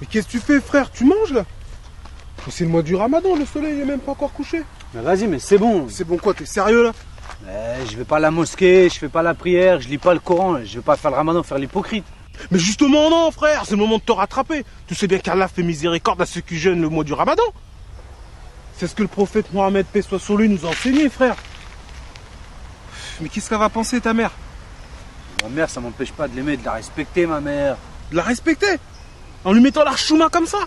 Mais qu'est-ce que tu fais, frère? Tu manges là? Mais c'est le mois du Ramadan, le soleil est même pas encore couché. Mais vas-y, mais c'est bon. C'est bon quoi, t'es sérieux là? Mais je vais pas à la mosquée, je fais pas la prière, je lis pas le Coran, je vais pas faire le Ramadan, faire l'hypocrite. Mais justement non, frère, c'est le moment de te rattraper. Tu sais bien qu'Allah fait miséricorde à ceux qui jeûnent le mois du Ramadan. C'est ce que le prophète Mohammed, paix soit sur lui, nous a enseigné, frère. Mais qu'est-ce qu'elle va penser, ta mère? Ma mère, ça m'empêche pas de l'aimer, de la respecter, ma mère. De la respecter? En lui mettant l'archouma comme ça?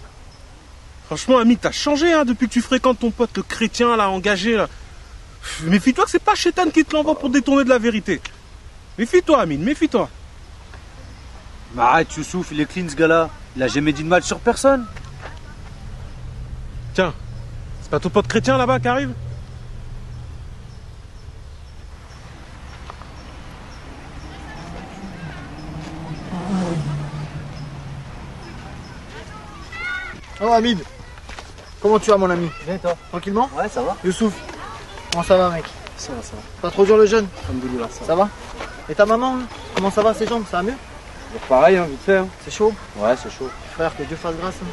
Franchement, ami, t'as changé hein, depuis que tu fréquentes ton pote, le chrétien, là, engagé, là. Méfie-toi que c'est pas Chétan qui te l'envoie pour détourner de la vérité. Méfie-toi, Amine, méfie-toi. Mais arrête, Youssouf, il est clean, ce gars-là. Il a jamais dit de mal sur personne. Tiens, c'est pas ton pote chrétien, là-bas, qui arrive? Oh Hamid, comment tu vas mon ami? Bien toi? Tranquillement? Ouais, ça va. Youssouf, comment ça va mec? Ça va. Pas trop dur le jeûne? Alhamdoulilah, Ça va? Et ta maman, hein comment ça va ses jambes? Ça va mieux? Pareil, hein, vite fait. Hein. C'est chaud? Ouais, c'est chaud. Frère, que Dieu fasse grâce. Hein.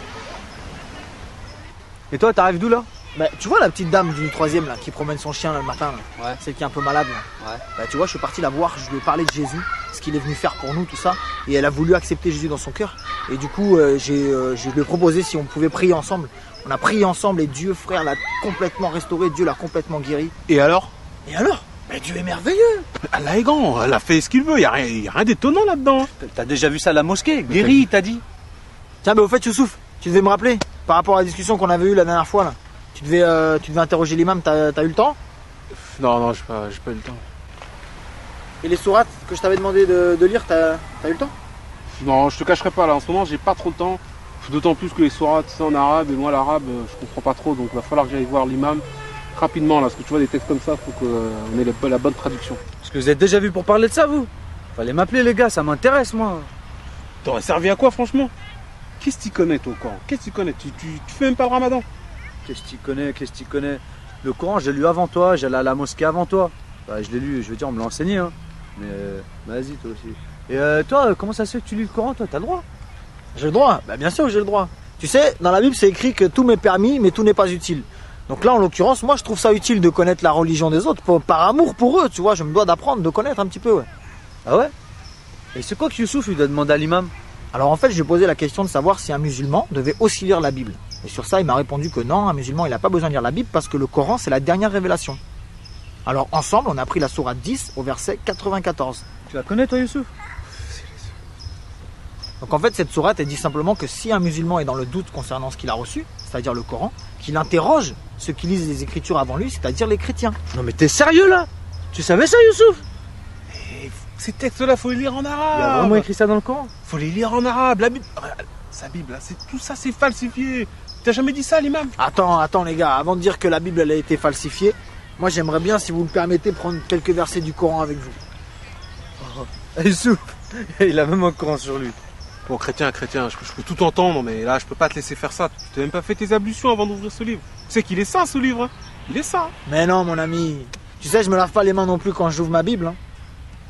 Et toi, t'arrives d'où là? Bah, tu vois la petite dame du 3e là, qui promène son chien là, le matin là, Ouais. celle qui est un peu malade là. Ouais. Bah, tu vois, je suis parti la voir, je lui ai parlé de Jésus, ce qu'il est venu faire pour nous, tout ça. Et elle a voulu accepter Jésus dans son cœur. Et du coup, je lui ai proposé si on pouvait prier ensemble. On a prié ensemble et Dieu, frère, l'a complètement restauré, Dieu l'a complètement guéri. Et alors? Et alors? Mais Dieu est merveilleux! Allah est grand, elle a fait ce qu'il veut, y a rien d'étonnant là-dedans. T'as déjà vu ça à la mosquée? Guéri, t'as dit? Tiens, mais au fait, Youssouf, tu devais me rappeler, par rapport à la discussion qu'on avait eue la dernière fois là. Tu devais interroger l'imam, t'as eu le temps? Non, j'ai pas eu le temps. Et les sourates que je t'avais demandé de lire, t'as eu le temps? Non, je te cacherai pas là, en ce moment j'ai pas trop de temps. D'autant plus que les sourates c'est en arabe et moi l'arabe je comprends pas trop, donc il va falloir que j'aille voir l'imam rapidement là, parce que tu vois des textes comme ça, faut qu'on ait la bonne traduction. Parce que vous êtes déjà vu pour parler de ça, vous? Fallait m'appeler, les gars, ça m'intéresse, moi. T'aurais servi à quoi franchement? Qu'est-ce que tu connais toi au Coran? Qu'est-ce que tu connais? Tu fais même pas le Ramadan? Qu'est-ce que tu connais? Le Coran, j'ai lu avant toi, j'allais à la mosquée avant toi. Bah, je l'ai lu, je veux dire, on me l'a enseigné, hein. Mais vas-y, toi aussi. Et toi, comment ça se fait que tu lis le Coran, toi? T'as le droit? J'ai le droit? Bah bien sûr que j'ai le droit. Tu sais, dans la Bible c'est écrit que tout m'est permis, mais tout n'est pas utile. Donc là, en l'occurrence, moi je trouve ça utile de connaître la religion des autres, par amour pour eux, tu vois, je me dois d'apprendre, de connaître un petit peu, ouais. Ah ouais? Et c'est quoi que Youssouf lui doit demander à l'imam? Alors en fait, je lui ai posé la question de savoir si un musulman devait aussi lire la Bible. Et sur ça, il m'a répondu que non, un musulman, il n'a pas besoin de lire la Bible parce que le Coran, c'est la dernière révélation. Alors ensemble, on a pris la sourate 10 au verset 94. Tu la connais, toi, Youssouf? Donc en fait, cette sourate, elle dit simplement que si un musulman est dans le doute concernant ce qu'il a reçu, c'est-à-dire le Coran, qu'il interroge ceux qui lisent les Écritures avant lui, c'est-à-dire les chrétiens. Non mais t'es sérieux, là? Tu savais ça, Youssouf? Ces textes-là, faut les lire en arabe. Il y a vraiment écrit ça dans le Coran? Faut les lire en arabe. La Bible, sa Bible, là, tout ça, c'est falsifié. T'as jamais dit ça à l'imam? Attends les gars, avant de dire que la Bible elle a été falsifiée, moi j'aimerais bien, si vous me permettez, prendre quelques versets du Coran avec vous. Youssouf, il a même un Coran sur lui. Bon, chrétien, je peux tout entendre, mais là, je peux pas te laisser faire ça. Tu t'as même pas fait tes ablutions avant d'ouvrir ce livre. Tu sais qu'il est saint, ce livre. Hein. Il est saint. Mais non, mon ami. Tu sais, je me lave pas les mains non plus quand j'ouvre ma Bible. Hein.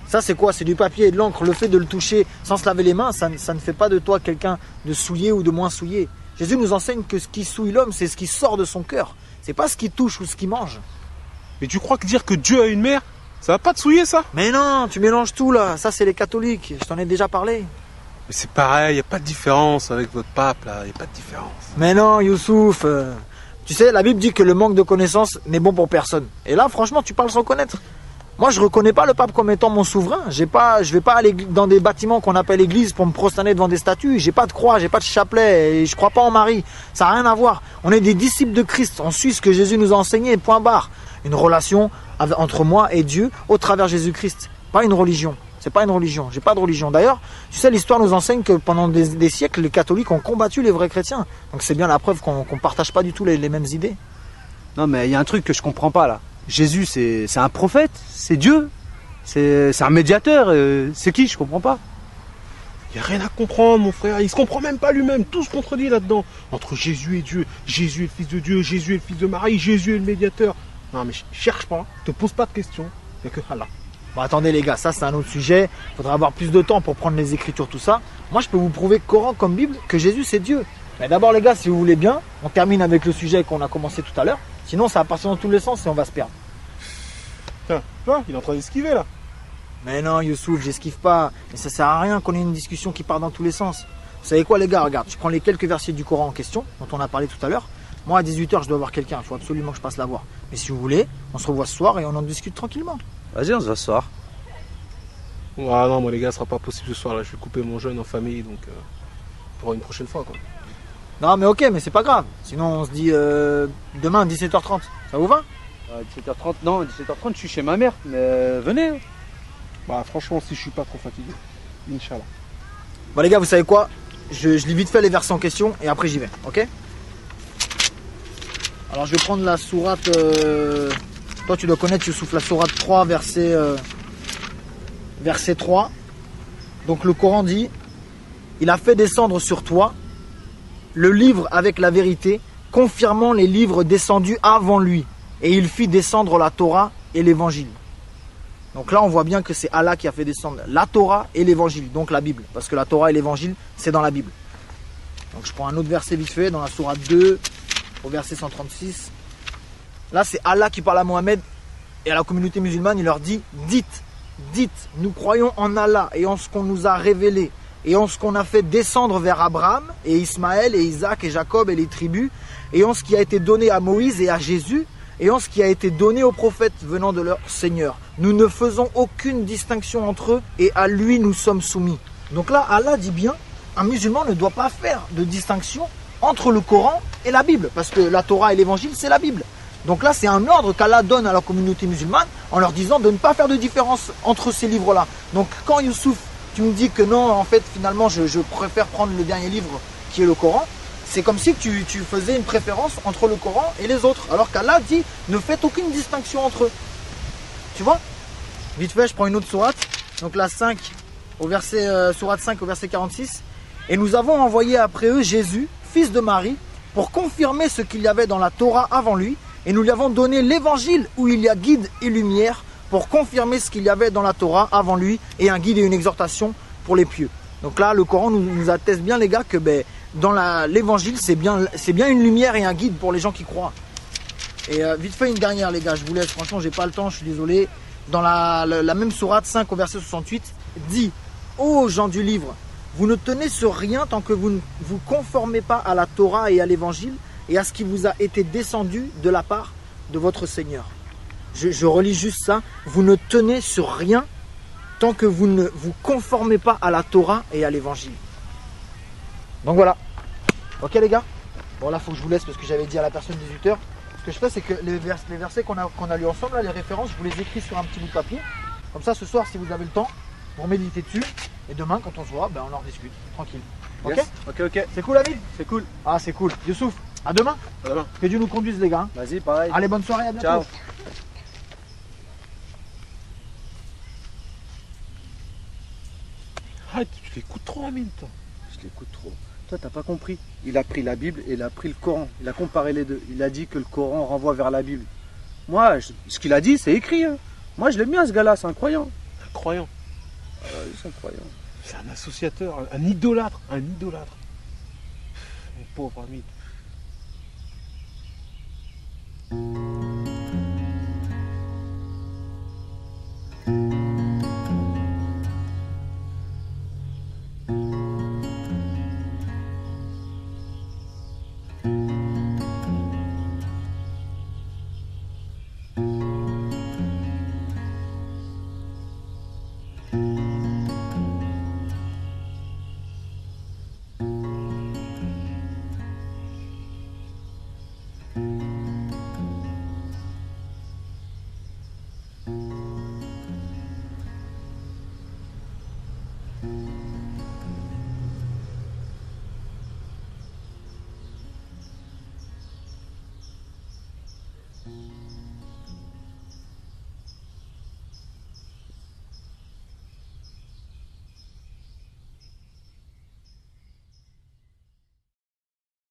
Ça, c'est quoi? C'est du papier et de l'encre. Le fait de le toucher sans se laver les mains, ça ne fait pas de toi quelqu'un de souillé ou de moins souillé. Jésus nous enseigne que ce qui souille l'homme, c'est ce qui sort de son cœur. C'est pas ce qui touche ou ce qui mange. Mais tu crois que dire que Dieu a une mère, ça va pas te souiller, ça? Mais non, tu mélanges tout là. Ça, c'est les catholiques. Je t'en ai déjà parlé. Mais c'est pareil, y a pas de différence avec votre pape, là. Y a pas de différence. Mais non, Youssouf. Tu sais, la Bible dit que le manque de connaissance n'est bon pour personne. Et là, franchement, tu parles sans connaître. Moi, je reconnais pas le pape comme étant mon souverain. Je vais pas aller dans des bâtiments qu'on appelle église pour me prosterner devant des statues. J'ai pas de croix, j'ai pas de chapelet, et je crois pas en Marie. Ça n'a rien à voir. On est des disciples de Christ. On suit ce que Jésus nous a enseigné, point barre. Une relation entre moi et Dieu au travers Jésus-Christ. Pas une religion. C'est pas une religion. J'ai pas de religion. D'ailleurs, tu sais, l'histoire nous enseigne que pendant des siècles, les catholiques ont combattu les vrais chrétiens. Donc c'est bien la preuve qu'on partage pas du tout les mêmes idées. Non mais il y a un truc que je comprends pas là. Jésus c'est un prophète, c'est Dieu, c'est un médiateur, c'est qui? Je comprends pas. Y a rien à comprendre, mon frère. Il se comprend même pas lui-même. Tout se contredit là-dedans. Entre Jésus et Dieu. Jésus est le fils de Dieu. Jésus est le fils de Marie. Jésus est le médiateur. Non mais cherche pas. Te pose pas de questions. Y'a que Allah. Bon, attendez les gars, ça c'est un autre sujet. Il faudra avoir plus de temps pour prendre les écritures, tout ça. Moi, je peux vous prouver Coran comme Bible que Jésus c'est Dieu. Mais d'abord les gars, si vous voulez bien, on termine avec le sujet qu'on a commencé tout à l'heure. Sinon, ça va partir dans tous les sens et on va se perdre. Tiens, tu vois, il est en train d'esquiver là. Mais non, Youssouf, j'esquive pas. Mais ça sert à rien qu'on ait une discussion qui part dans tous les sens. Vous savez quoi les gars, regarde, je prends les quelques versets du Coran en question, dont on a parlé tout à l'heure. Moi à 18h, je dois voir quelqu'un, il faut absolument que je passe la voir. Mais si vous voulez, on se revoit ce soir et on en discute tranquillement. Vas-y, on se voit ce soir. Ah non, moi les gars, ce sera pas possible ce soir là. Je vais couper mon jeûne en famille, donc pour une prochaine fois quoi. Non mais ok, mais c'est pas grave. Sinon on se dit demain 17h30. Ça vous va? 17h30, non, 17h30, je suis chez ma mère, mais venez. Hein. Bah franchement, si je suis pas trop fatigué, Inch'Allah. Bon les gars, vous savez quoi? Je lis vite fait les versets en question et après j'y vais, ok? Alors je vais prendre la sourate, toi tu dois connaître Youssouf, la sourate 3, verset 3. Donc le Coran dit: il a fait descendre sur toi le livre avec la vérité, confirmant les livres descendus avant lui. Et il fit descendre la Torah et l'évangile. Donc là on voit bien que c'est Allah qui a fait descendre la Torah et l'évangile, donc la Bible. Parce que la Torah et l'évangile, c'est dans la Bible. Donc je prends un autre verset vite fait, dans la sourate 2, au verset 136. Là c'est Allah qui parle à Mohammed et à la communauté musulmane, il leur dit: dites, nous croyons en Allah et en ce qu'on nous a révélé et en ce qu'on a fait descendre vers Abraham et Ismaël et Isaac et Jacob et les tribus, et en ce qui a été donné à Moïse et à Jésus, et en ce qui a été donné aux prophètes venant de leur Seigneur. Nous ne faisons aucune distinction entre eux et à lui nous sommes soumis. Donc là Allah dit bien, un musulman ne doit pas faire de distinction entre le Coran et la Bible, parce que la Torah et l'évangile c'est la Bible. Donc là c'est un ordre qu'Allah donne à la communauté musulmane en leur disant de ne pas faire de différence entre ces livres là. Donc quand Youssouf, tu me dis que non, en fait finalement je préfère prendre le dernier livre qui est le Coran, c'est comme si tu faisais une préférence entre le Coran et les autres, alors qu'Allah dit ne faites aucune distinction entre eux. Tu vois? Vite fait, je prends une autre sourate, donc la 5 au verset sourate 5 au verset 46. Et nous avons envoyé après eux Jésus, fils de Marie, pour confirmer ce qu'il y avait dans la Torah avant lui, et nous lui avons donné l'évangile où il y a guide et lumière, pour confirmer ce qu'il y avait dans la Torah avant lui, et un guide et une exhortation pour les pieux. Donc là le Coran nous atteste bien les gars que dans l'évangile c'est bien une lumière et un guide pour les gens qui croient. Et vite fait une dernière les gars, je vous laisse, franchement j'ai pas le temps, je suis désolé. Dans la même sourate 5 au verset 68 dit: ô gens du livre, vous ne tenez sur rien tant que vous ne vous conformez pas à la Torah et à l'évangile et à ce qui vous a été descendu de la part de votre Seigneur. Je relis juste ça: vous ne tenez sur rien tant que vous ne vous conformez pas à la Torah et à l'évangile. Donc voilà. Ok les gars. Bon là faut que je vous laisse parce que j'avais dit à la personne 18h. Ce que je fais c'est que les versets qu'on a lus ensemble, là, les références, je vous les écris sur un petit bout de papier. Comme ça ce soir si vous avez le temps, pour méditer dessus. Et demain quand on se voit, on en rediscute. Tranquille. Ok Yes. Ok. C'est cool David? C'est cool. Ah c'est cool. Youssouf, à demain. À demain. Que Dieu nous conduise les gars. Vas-y, pareil. Allez bonne soirée, à bientôt. Ciao. Ah, tu l'écoutes trop Amine toi. Je l'écoute trop. Toi, t'as pas compris. Il a pris la Bible et il a pris le Coran. Il a comparé les deux. Il a dit que le Coran renvoie vers la Bible. Moi, ce qu'il a dit, c'est écrit. Hein. Moi, je l'aime bien, ce gars-là. C'est un croyant. Un croyant. C'est un croyant. C'est un associateur, un idolâtre. Un idolâtre. Mon pauvre Amine.